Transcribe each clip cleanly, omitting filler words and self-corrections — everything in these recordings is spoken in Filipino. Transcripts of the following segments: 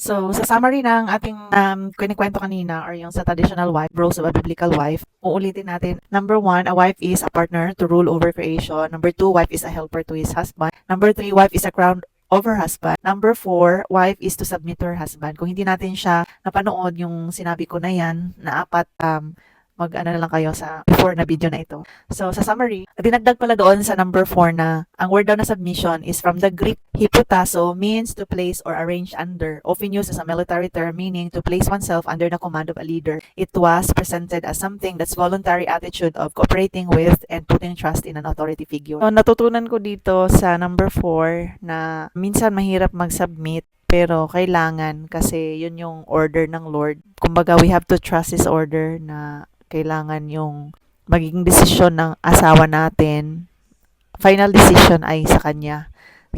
So, sa summary ng ating kinikwento kanina or yung sa traditional wife, roles of a biblical wife, uulitin natin. Number one, a wife is a partner to rule over creation. Number two, wife is a helper to his husband. Number three, wife is a crown over husband. Number four, wife is to submit to her husband. Kung hindi natin siya napanood yung sinabi ko na yan, na apat, mag-ano na lang kayo sa before na video na ito. So, sa summary, dinagdag pala doon sa number 4 na ang word daw na submission is from the Greek hypotasso, means to place or arrange under, often used as a military term meaning to place oneself under the command of a leader. It was presented as something that's voluntary attitude of cooperating with and putting trust in an authority figure. So, natutunan ko dito sa number 4 na minsan mahirap mag-submit pero kailangan kasi yun yung order ng Lord. Kumbaga, we have to trust His order na kailangan yung magiging desisyon ng asawa natin, final decision ay sa kanya.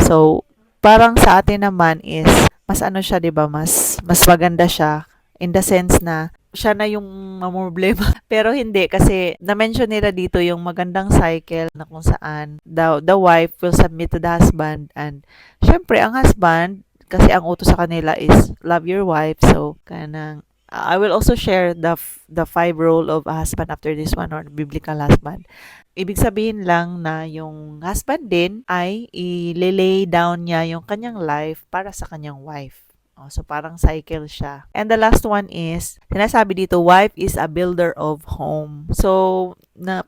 So, parang sa atin naman is, mas ano siya, 'di ba? Mas maganda siya in the sense na siya na yung mamroblema. Pero hindi kasi na-mention nila dito yung magandang cycle na kung saan the wife will submit to the husband and syempre ang husband kasi ang utos sa kanila is love your wife. So, kanang I will also share the 5 role of a husband after this one or biblical husband. Ibig sabihin lang na yung husband din ay i-lay down niya yung kanyang life para sa kanyang wife. So parang cycle siya. And the last one is, sinasabi dito, wife is a builder of home. So,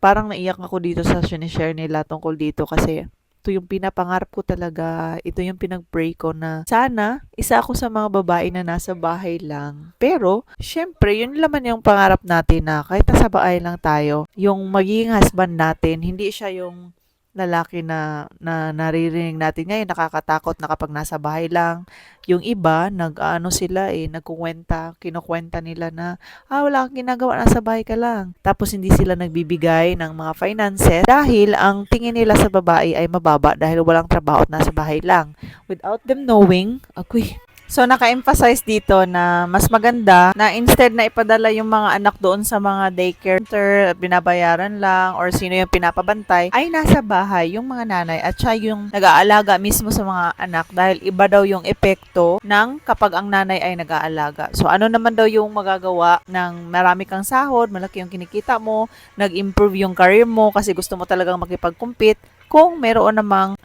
parang naiyak ako dito sa sinishare nila tungkol dito kasi ito yung pinapangarap ko talaga, ito yung pinag-pray ko na sana isa ako sa mga babae na nasa bahay lang. Pero, syempre, yun naman yung pangarap natin na kahit nasa bahay lang tayo, yung magiging husband natin, hindi siya yung lalaki na naririnig natin ngayon, nakakatakot na kapag nasa bahay lang. Yung iba, kinukwenta nila na, wala kang ginagawa, nasa bahay ka lang. Tapos hindi sila nagbibigay ng mga finances dahil ang tingin nila sa babae ay mababa dahil walang trabaho at nasa bahay lang. Without them knowing, So, naka-emphasize dito na mas maganda na instead na ipadala yung mga anak doon sa mga daycare center, binabayaran lang, or sino yung pinapabantay, ay nasa bahay yung mga nanay at siya yung nag-aalaga mismo sa mga anak dahil iba daw yung epekto ng kapag ang nanay ay nag-aalaga. So, ano naman daw yung magagawa ng marami kang sahod, malaki yung kinikita mo, nag-improve yung career mo kasi gusto mo talagang makipag-compete kung meron namang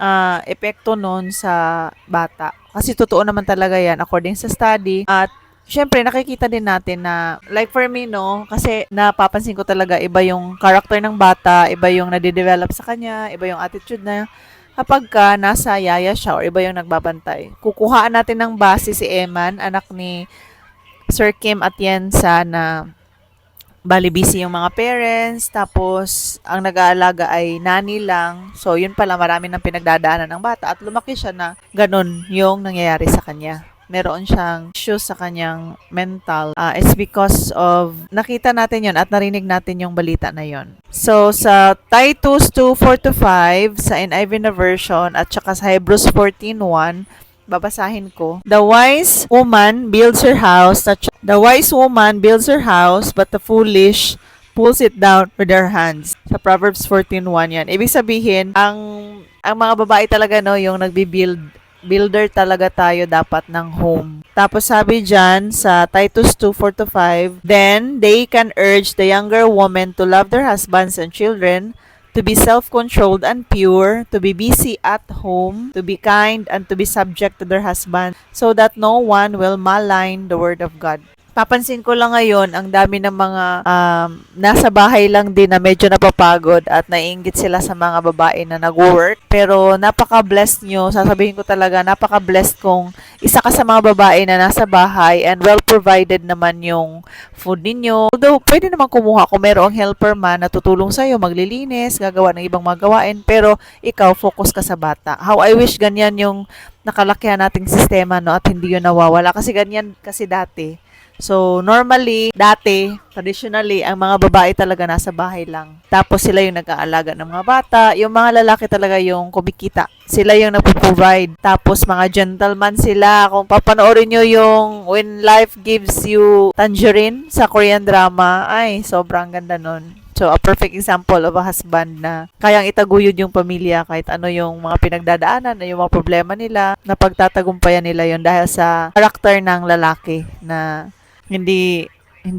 epekto nun sa bata. Kasi totoo naman talaga yan according sa study. At syempre nakikita din natin na like for me kasi napapansin ko talaga iba yung character ng bata, iba yung nade-develop sa kanya, iba yung attitude na kapag ka nasa yaya siya or iba yung nagbabantay. Kukuhaan natin ng base si Eman, anak ni Sir Kim Atienza na bali busy yung mga parents, tapos ang nag-aalaga ay nani lang. So, yun pala, marami ng pinagdadaanan ng bata at lumaki siya na ganun yung nangyayari sa kanya. Meron siyang issues sa kanyang mental. It's because of, nakita natin yun at narinig natin yung balita na yun. So, sa Titus 2:4-5, sa NIV na version, at saka sa Hebrews 14:1, babasahin ko. The wise woman builds her house, but the foolish pulls it down with her hands. Sa Proverbs 14:1 yan. Ibig sabihin, ang mga babae talaga yung builder talaga tayo dapat ng home. Tapos sabi dyan sa Titus 2:4-5, then they can urge the younger women to love their husbands and children, to be self-controlled and pure, to be busy at home, to be kind, and to be subject to their husband, so that no one will malign the word of God. Papansin ko lang ngayon, ang dami ng mga nasa bahay lang din na medyo napapagod at naiinggit sila sa mga babae na nag-work. Pero napaka-blessed nyo, sasabihin ko talaga, napaka-blessed kung isa ka sa mga babae na nasa bahay and well-provided naman yung food ninyo. Although, pwede naman kumuha kung merong helper man na tutulong sa'yo, maglilinis, gagawa ng ibang mga gawain, pero ikaw, focus ka sa bata. How I wish ganyan yung nakalakihan nating sistema at hindi yun nawawala. Kasi ganyan kasi dati. So, traditionally, ang mga babae talaga nasa bahay lang. Tapos sila yung nag-aalaga ng mga bata. Yung mga lalaki talaga yung kumikita. Sila yung nagpo-provide. Tapos mga gentleman sila. Kung papanoorin nyo yung When Life Gives You Tangerine sa Korean drama, ay, sobrang ganda nun. So, a perfect example of a husband na kayang itaguyod yung pamilya kahit ano yung mga pinagdadaanan, yung mga problema nila, napagtatagumpayan nila yon dahil sa karakter ng lalaki na hindi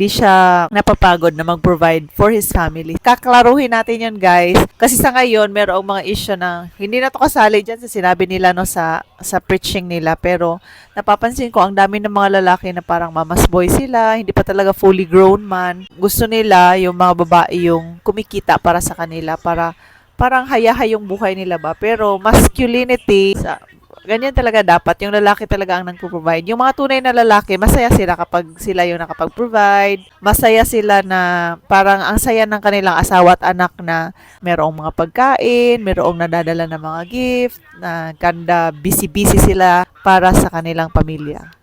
siya napapagod na mag-provide for his family. Kaklaruhin natin yun, guys. Kasi sa ngayon, merong mga issue na hindi na to kasali dyan sa sinabi nila no sa preaching nila. Pero napapansin ko, ang dami ng mga lalaki na parang mamas boy sila, hindi pa talaga fully grown man. Gusto nila yung mga babae yung kumikita para sa kanila, para parang hayahay yung buhay nila ba. Pero masculinity, ganyan talaga dapat. Yung lalaki talaga ang nagpo-provide. Yung mga tunay na lalaki, masaya sila kapag sila yung nakapag-provide. Masaya sila na parang ang saya ng kanilang asawa at anak na merong mga pagkain, merong nadadala ng mga gift, na ganda, busy-busy sila para sa kanilang pamilya.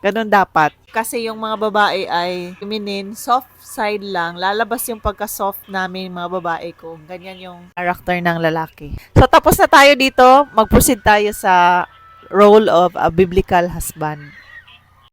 Ganun dapat. Kasi yung mga babae ay feminine, soft side lang. Lalabas yung pagka-soft namin mga babae ko. Ganyan yung character ng lalaki. So, tapos na tayo dito. Mag-proceed tayo sa role of a biblical husband.